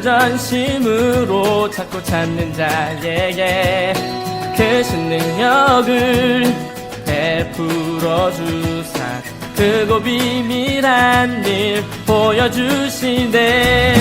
전심으로 찾고 찾는 자에게 크신 능력을 베풀어 주사 크고 비밀한 일 보여주시네.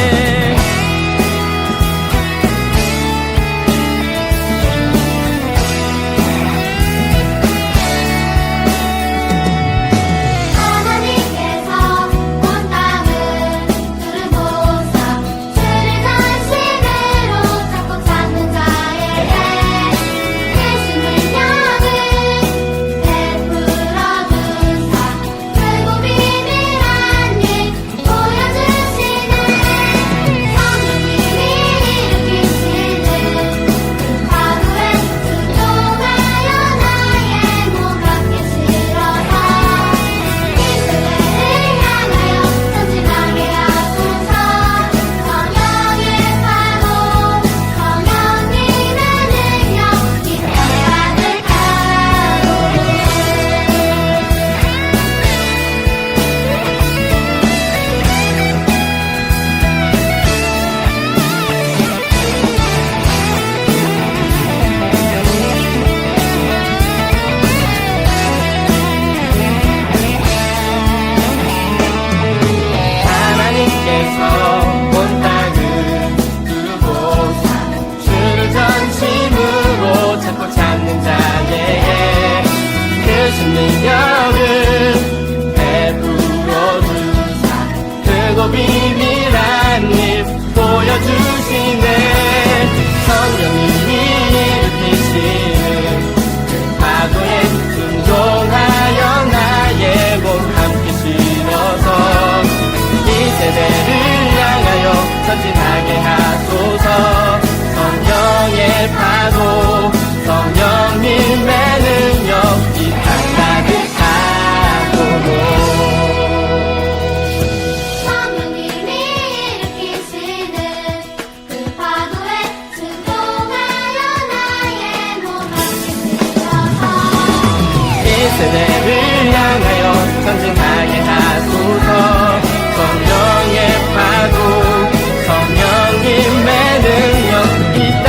능력을 베풀어 주사 크고 비밀한 일 보여주시네. 성령님이 일으키시는 그 파도에 순종하여 나의 몸 함께 실어서 이 세대를 향하여 전진하게 하소서. 성령의 파도 성령님의 능력 이 땅 가득하도록. 성령님이 일으키시는 그 파도에 순종하여 나의 몸 함께 실어서 이 세대를 향하여 전진하게 하소서. 성령의 파도 성령님의 능력 이 땅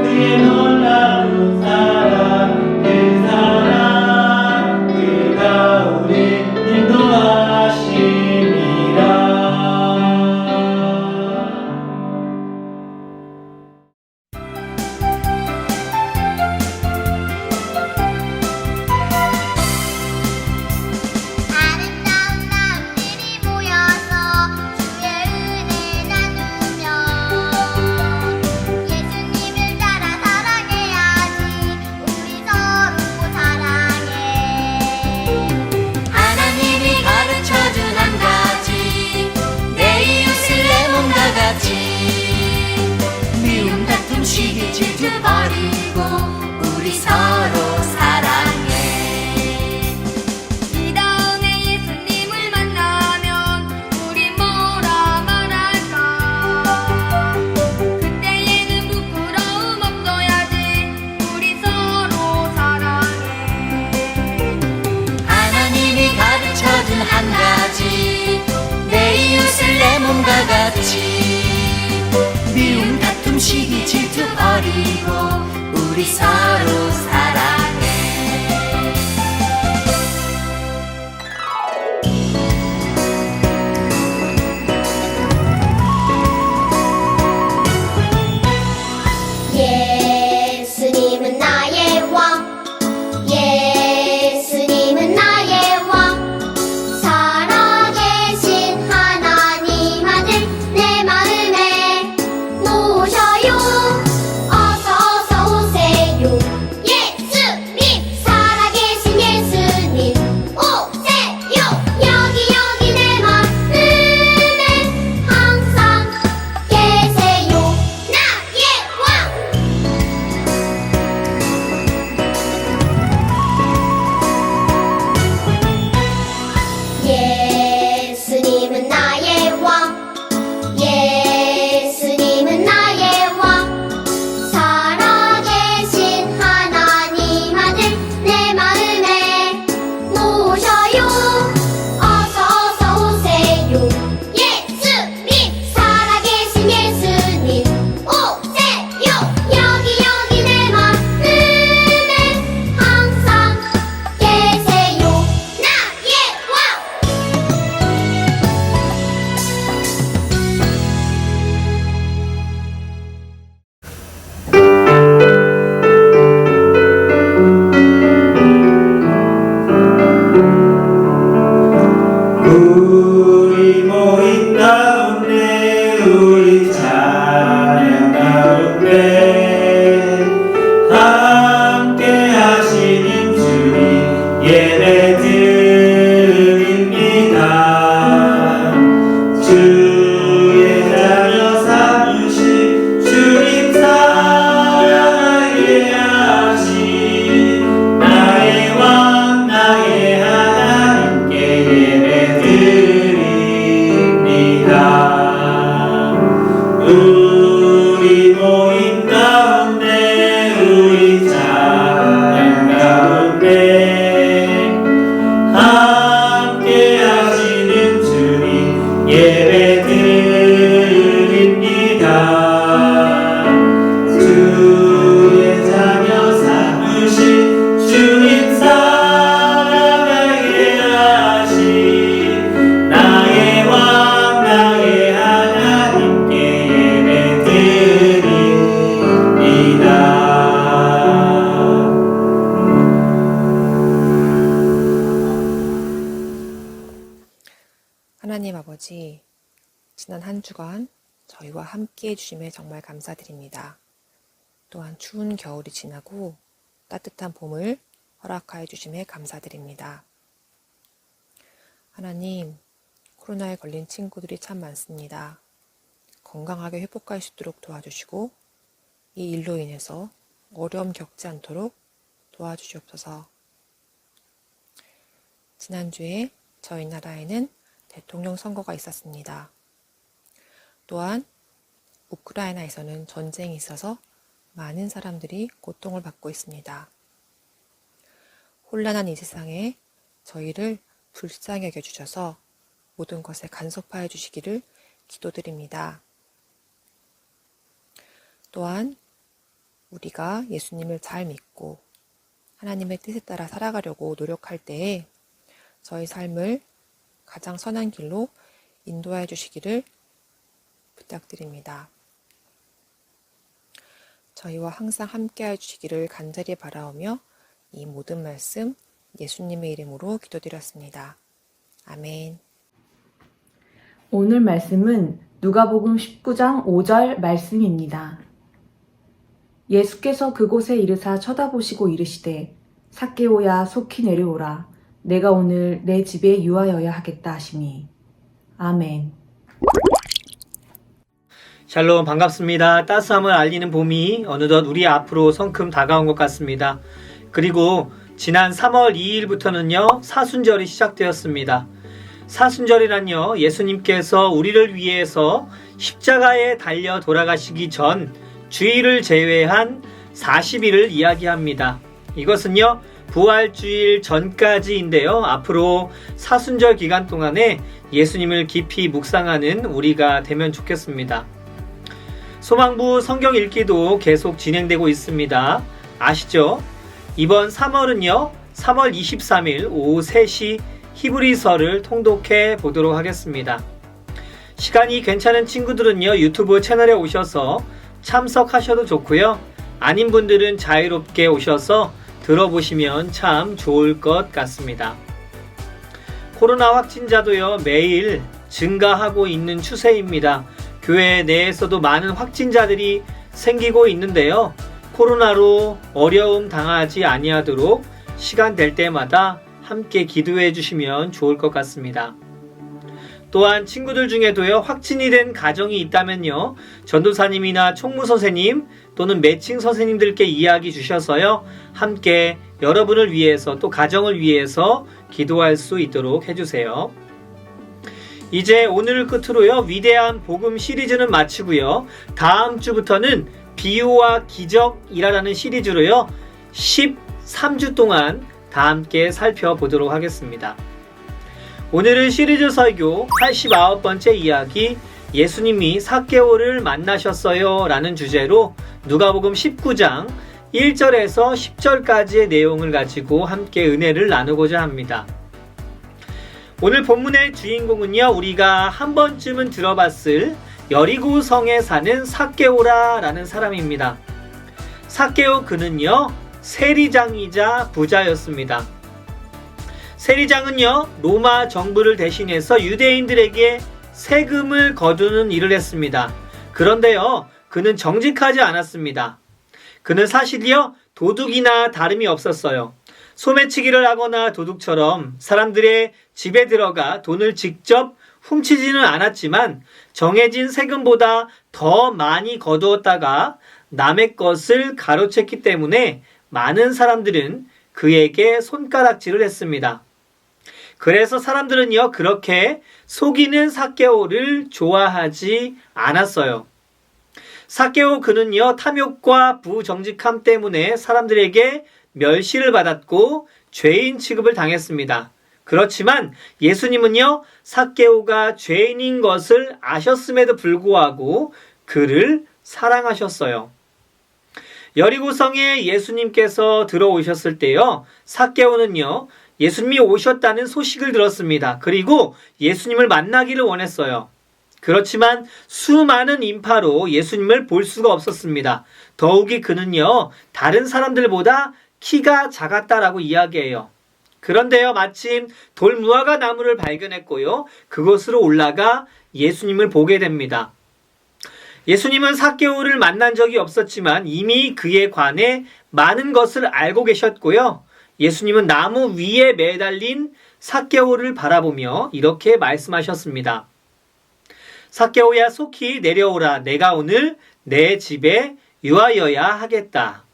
그의 놀라운 사랑 그가 우리 인도하심이라. 아름다운 나무들이 모여서 주의 은혜 나누며 예수님을 따라 사랑해야지 우리 서로 사랑해. 하나님이 가르쳐준 한 가지 내 이웃을 내 몸과 같이 미움 다툼 시기 질투 버리고 우리 서로 사랑해. 이 다음에 예수님을 만나면 우리 뭐라 말할까? 그때에는 부끄러움 없어야지 우리 서로 사랑해. 하나님이 가르쳐준 한 가지 내 이웃을 내 몸과 같이 미움 다툼 시기 질투 버리고 우리 서로 사랑해. 예수님은 나의 왕, 예수님은 나의 왕, 살아계신 하나님 아들 내 마음에 놓으셔요. 어서 오세요. 예수님, 살아계신 예수님 오세요. 여기 내 마음에 항상 계세요. 나의 왕. 예수님은 나의 왕, 예수님은 나의 왕, 살아계신 하나님 아들 내 마음에 놓으셔요. 어서 오세요. 예수님, 살아계신 예수님 오세요. 여기 내 마음에 항상 계세요. 나의 왕. 우리 모임 가운데 우리 찬양 가운데 함께 하시는 주님 예배 드립니다. 주의 자녀 삼으신 주님 사랑하게 하신 나의 왕 나의 하나님께 예배 드립니다. 우리 모임 가운데 우리 찬양 가운데 함께 하시는 주님 예배 드립니다. 주의 자녀 삼으신 주님 사랑하게 하신 나의 왕 나의 하나님께 예배 드립니다. 하나님 아버지, 지난 한 주간 저희와 함께 해주심에 정말 감사드립니다. 또한 추운 겨울이 지나고 따뜻한 봄을 허락하여 주심에 감사드립니다. 하나님, 코로나에 걸린 친구들이 참 많습니다. 건강하게 회복할 수 있도록 도와주시고 이 일로 인해서 어려움 겪지 않도록 도와주시옵소서. 지난주에 저희 나라에는 대통령 선거가 있었습니다. 또한 우크라이나에서는 전쟁이 있어서 많은 사람들이 고통을 받고 있습니다. 혼란한 이 세상에 저희를 불쌍히 여겨주셔서 모든 것에 간섭하여 주시기를 기도드립니다. 또한 우리가 예수님을 잘 믿고 하나님의 뜻에 따라 살아가려고 노력할 때에 저희 삶을 가장 선한 길로 인도하여 주시기를 부탁드립니다. 저희와 항상 함께하여 주시기를 간절히 바라오며 이 모든 말씀 예수님의 이름으로 기도드렸습니다. 아멘. 오늘 말씀은 누가복음 19장 5절 말씀입니다. 예수께서 그곳에 이르사 쳐다보시고 이르시되 삭개오야 속히 내려오라 내가 오늘 내 집에 유하여야 하겠다 하시니. 아멘. 샬롬, 반갑습니다. 따스함을 알리는 봄이 어느덧 우리 앞으로 성큼 다가온 것 같습니다. 그리고 지난 3월 2일부터는요 사순절이 시작되었습니다. 사순절이란요 예수님께서 우리를 위해서 십자가에 달려 돌아가시기 전 주일을 제외한 40일을 이야기합니다. 이것은요 부활주일 전까지인데요. 앞으로 사순절 기간 동안에 예수님을 깊이 묵상하는 우리가 되면 좋겠습니다. 소망부 성경 읽기도 계속 진행되고 있습니다. 아시죠? 이번 3월은요 3월 23일 오후 3시 히브리서를 통독해 보도록 하겠습니다. 시간이 괜찮은 친구들은요 유튜브 채널에 오셔서 참석하셔도 좋고요. 아닌 분들은 자유롭게 오셔서 들어보시면 참 좋을 것 같습니다. 코로나 확진자도요 매일 증가하고 있는 추세입니다. 교회 내에서도 많은 확진자들이 생기고 있는데요. 코로나로 어려움 당하지 아니하도록 시간 될 때마다 함께 기도해 주시면 좋을 것 같습니다. 또한 친구들 중에도요 확진이 된 가정이 있다면요 전도사님이나 총무선생님 또는 매칭 선생님들께 이야기 주셔서요 함께 여러분을 위해서 또 가정을 위해서 기도할 수 있도록 해주세요. 이제 오늘을 끝으로요 위대한 복음 시리즈는 마치고요 다음 주부터는 비유와 기적이라는 시리즈로요 13주 동안 다 함께 살펴보도록 하겠습니다. 오늘은 시리즈 설교 89번째 이야기 예수님이 삭개오를 만나셨어요 라는 주제로 누가복음 19장 1절에서 10절까지의 내용을 가지고 함께 은혜를 나누고자 합니다. 오늘 본문의 주인공은요 우리가 한 번쯤은 들어봤을 여리고 성에 사는 삭개오라 라는 사람입니다. 삭개오 그는요 세리장이자 부자였습니다. 세리장은요 로마 정부를 대신해서 유대인들에게 세금을 거두는 일을 했습니다. 그런데요 그는 정직하지 않았습니다. 그는 사실이요 도둑이나 다름이 없었어요. 소매치기를 하거나 도둑처럼 사람들의 집에 들어가 돈을 직접 훔치지는 않았지만 정해진 세금보다 더 많이 거두었다가 남의 것을 가로챘기 때문에 많은 사람들은 그에게 손가락질을 했습니다. 그래서 사람들은요 그렇게 속이는 삭개오를 좋아하지 않았어요. 삭개오 그는요 탐욕과 부정직함 때문에 사람들에게 멸시를 받았고 죄인 취급을 당했습니다. 그렇지만 예수님은요 삭개오가 죄인인 것을 아셨음에도 불구하고 그를 사랑하셨어요. 여리고성에 예수님께서 들어오셨을 때요 삭개오는요 예수님이 오셨다는 소식을 들었습니다. 그리고 예수님을 만나기를 원했어요. 그렇지만 수많은 인파로 예수님을 볼 수가 없었습니다. 더욱이 그는요 다른 사람들보다 키가 작았다라고 이야기해요. 그런데요 마침 돌무화과 나무를 발견했고요 그곳으로 올라가 예수님을 보게 됩니다. 예수님은 삭개오를 만난 적이 없었지만 이미 그에 관해 많은 것을 알고 계셨고요. 예수님은 나무 위에 매달린 삭개오를 바라보며 이렇게 말씀하셨습니다. 삭개오야 속히 내려오라 내가 오늘 내 집에 유하여야 하겠다.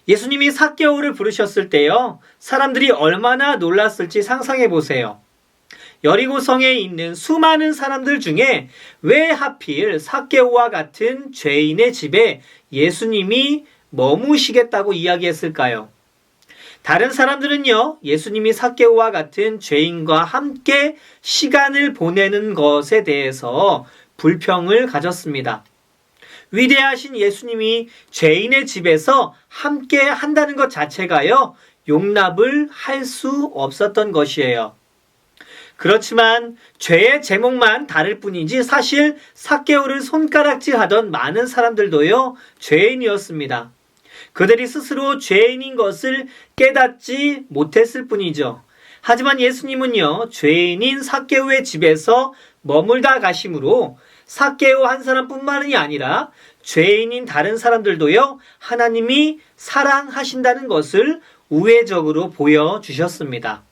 예수님이 삭개오를 부르셨을 때요 사람들이 얼마나 놀랐을지 상상해 보세요. 여리고성에 있는 수많은 사람들 중에 왜 하필 삭개오와 같은 죄인의 집에 예수님이 머무시겠다고 이야기했을까요? 다른 사람들은요 예수님이 삭개오와 같은 죄인과 함께 시간을 보내는 것에 대해서 불평을 가졌습니다. 위대하신 예수님이 죄인의 집에서 함께 한다는 것 자체가요, 용납을 할 수 없었던 것이에요. 그렇지만 죄의 제목만 다를 뿐이지 사실 삭개오를 손가락질하던 많은 사람들도요, 죄인이었습니다. 그들이 스스로 죄인인 것을 깨닫지 못했을 뿐이죠. 하지만 예수님은요, 죄인인 삭개오의 집에서 머물다 가심으로 삭개오 한 사람뿐만이 아니라 죄인인 다른 사람들도요, 하나님이 사랑하신다는 것을 우회적으로 보여주셨습니다.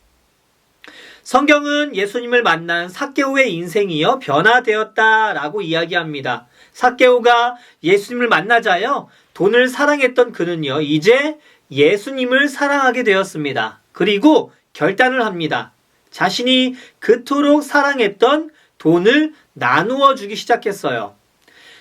성경은 예수님을 만난 삭개오의 인생이요, 변화되었다라고 이야기합니다. 삭개오가 예수님을 만나자요, 돈을 사랑했던 그는요, 이제 예수님을 사랑하게 되었습니다. 그리고 결단을 합니다. 자신이 그토록 사랑했던 돈을 나누어 주기 시작했어요.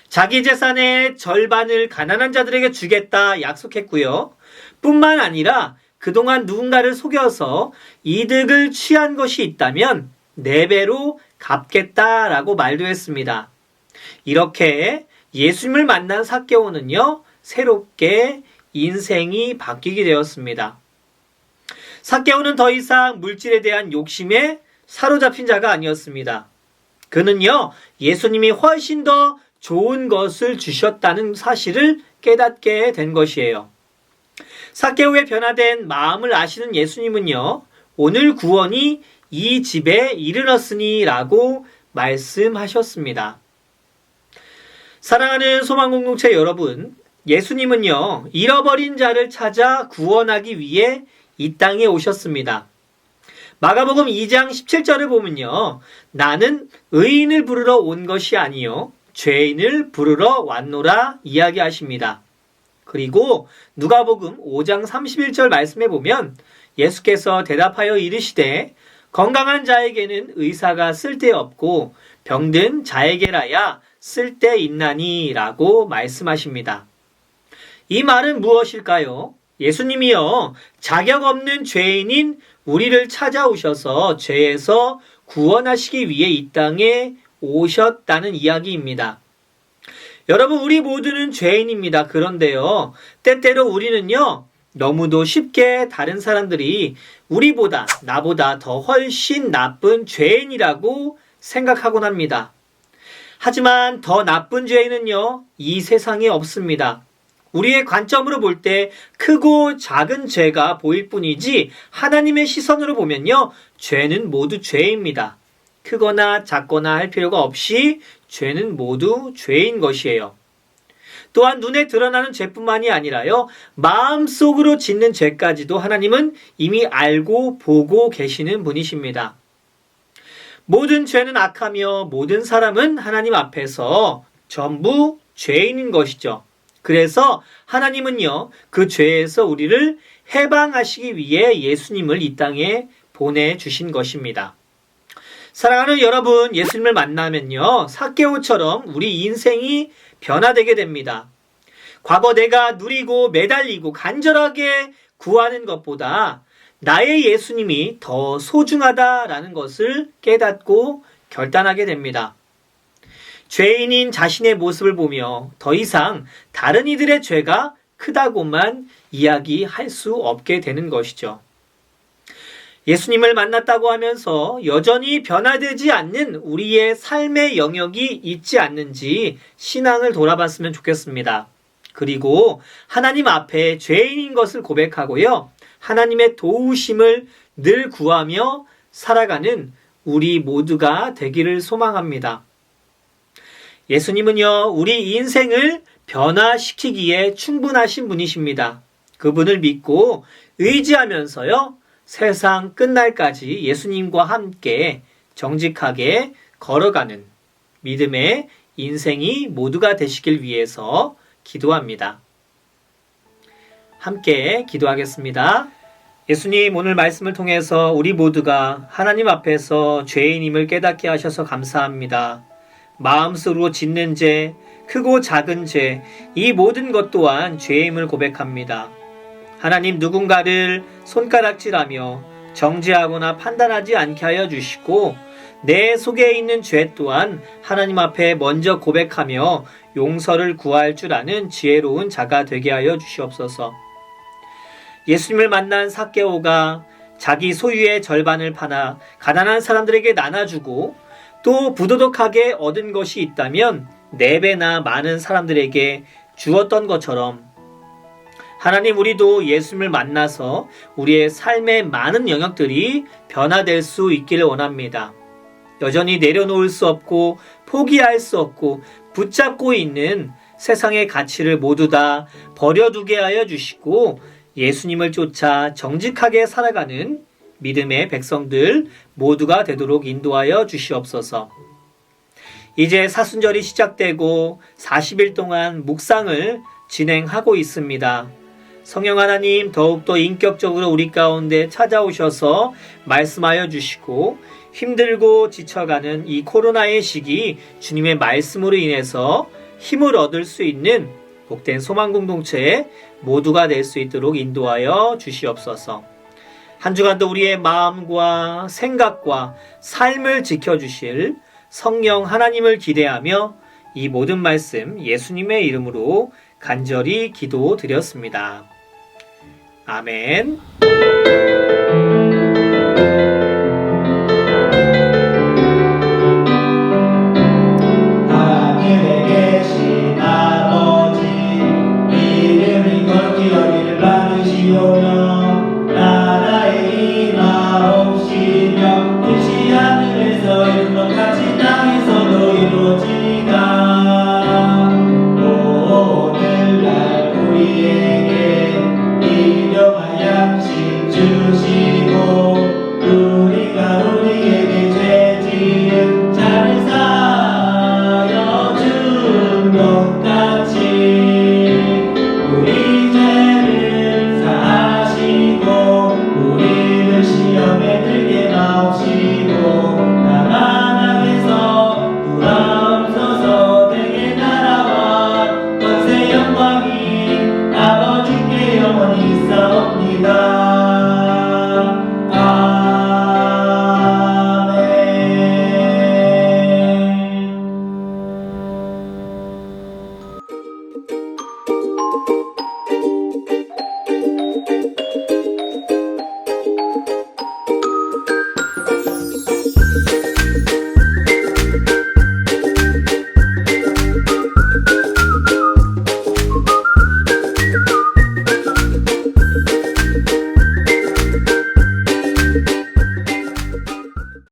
자기 재산의 절반을 가난한 자들에게 주겠다 약속했고요. 뿐만 아니라 그동안 누군가를 속여서 이득을 취한 것이 있다면 4배로 갚겠다라고 말도 했습니다. 이렇게 예수님을 만난 삭개오는요, 새롭게 인생이 바뀌게 되었습니다. 삭개오는 더 이상 물질에 대한 욕심에 사로잡힌 자가 아니었습니다. 그는요, 예수님이 훨씬 더 좋은 것을 주셨다는 사실을 깨닫게 된 것이에요. 삭개오의 변화된 마음을 아시는 예수님은요, 오늘 구원이 이 집에 이르렀으니 라고 말씀하셨습니다. 사랑하는 소망공동체 여러분, 예수님은요, 잃어버린 자를 찾아 구원하기 위해 이 땅에 오셨습니다. 마가복음 2장 17절을 보면요, 나는 의인을 부르러 온 것이 아니요 죄인을 부르러 왔노라 이야기하십니다. 그리고 누가복음 5장 31절 말씀에 보면 예수께서 대답하여 이르시되 건강한 자에게는 의사가 쓸데없고 병든 자에게라야 쓸데있나니 라고 말씀하십니다. 이 말은 무엇일까요? 예수님이요, 자격 없는 죄인인 우리를 찾아오셔서 죄에서 구원하시기 위해 이 땅에 오셨다는 이야기입니다. 여러분, 우리 모두는 죄인입니다. 그런데요, 때때로 우리는요, 너무도 쉽게 다른 사람들이 우리보다, 나보다 더 훨씬 나쁜 죄인이라고 생각하곤 합니다. 하지만 더 나쁜 죄인은요, 이 세상에 없습니다. 우리의 관점으로 볼 때 크고 작은 죄가 보일 뿐이지 하나님의 시선으로 보면요, 죄는 모두 죄입니다. 크거나 작거나 할 필요가 없이 죄는 모두 죄인 것이에요. 또한 눈에 드러나는 죄뿐만이 아니라요, 마음속으로 짓는 죄까지도 하나님은 이미 알고 보고 계시는 분이십니다. 모든 죄는 악하며 모든 사람은 하나님 앞에서 전부 죄인인 것이죠. 그래서 하나님은요, 그 죄에서 우리를 해방하시기 위해 예수님을 이 땅에 보내주신 것입니다. 사랑하는 여러분, 예수님을 만나면요, 삭개오처럼 우리 인생이 변화되게 됩니다. 과거 내가 누리고 매달리고 간절하게 구하는 것보다 나의 예수님이 더 소중하다라는 것을 깨닫고 결단하게 됩니다. 죄인인 자신의 모습을 보며 더 이상 다른 이들의 죄가 크다고만 이야기할 수 없게 되는 것이죠. 예수님을 만났다고 하면서 여전히 변화되지 않는 우리의 삶의 영역이 있지 않는지 신앙을 돌아봤으면 좋겠습니다. 그리고 하나님 앞에 죄인인 것을 고백하고요, 하나님의 도우심을 늘 구하며 살아가는 우리 모두가 되기를 소망합니다. 예수님은요, 우리 인생을 변화시키기에 충분하신 분이십니다. 그분을 믿고 의지하면서요, 세상 끝날까지 예수님과 함께 정직하게 걸어가는 믿음의 인생이 모두가 되시길 위해서 기도합니다. 함께 기도하겠습니다. 예수님, 오늘 말씀을 통해서 우리 모두가 하나님 앞에서 죄인임을 깨닫게 하셔서 감사합니다. 마음속으로 짓는 죄, 크고 작은 죄, 이 모든 것 또한 죄임을 고백합니다. 하나님, 누군가를 손가락질하며 정죄하거나 판단하지 않게 하여 주시고 내 속에 있는 죄 또한 하나님 앞에 먼저 고백하며 용서를 구할 줄 아는 지혜로운 자가 되게 하여 주시옵소서. 예수님을 만난 삭개오가 자기 소유의 절반을 팔아 가난한 사람들에게 나눠주고 또 부도덕하게 얻은 것이 있다면 4배나 많은 사람들에게 주었던 것처럼 하나님, 우리도 예수님을 만나서 우리의 삶의 많은 영역들이 변화될 수 있기를 원합니다. 여전히 내려놓을 수 없고 포기할 수 없고 붙잡고 있는 세상의 가치를 모두 다 버려두게 하여 주시고 예수님을 쫓아 정직하게 살아가는 믿음의 백성들 모두가 되도록 인도하여 주시옵소서. 이제 사순절이 시작되고 40일 동안 묵상을 진행하고 있습니다. 성령 하나님, 더욱더 인격적으로 우리 가운데 찾아오셔서 말씀하여 주시고 힘들고 지쳐가는 이 코로나의 시기 주님의 말씀으로 인해서 힘을 얻을 수 있는 복된 소망 공동체 모두가 될 수 있도록 인도하여 주시옵소서. 한 주간도 우리의 마음과 생각과 삶을 지켜주실 성령 하나님을 기대하며 이 모든 말씀 예수님의 이름으로 간절히 기도드렸습니다. 아멘. 하늘에 계신 아버지, 이름이 거룩히 여기를 받으시오며 나라의 임하옵시며 뜻이 하늘에서 이룬 것 같이 땅에서도 이루어지이다. 오늘날 우리에게 일용할 양식 주시고 우리가 우리에게 죄 지은 자를 사하여 준 것 같이 우리 죄를 사하시고 우리를 시험에 들게 마옵시고 다만 악에서 구하옵소서. 내게 나라와 권세 영광이 아버지께 영원히 있사옵니다.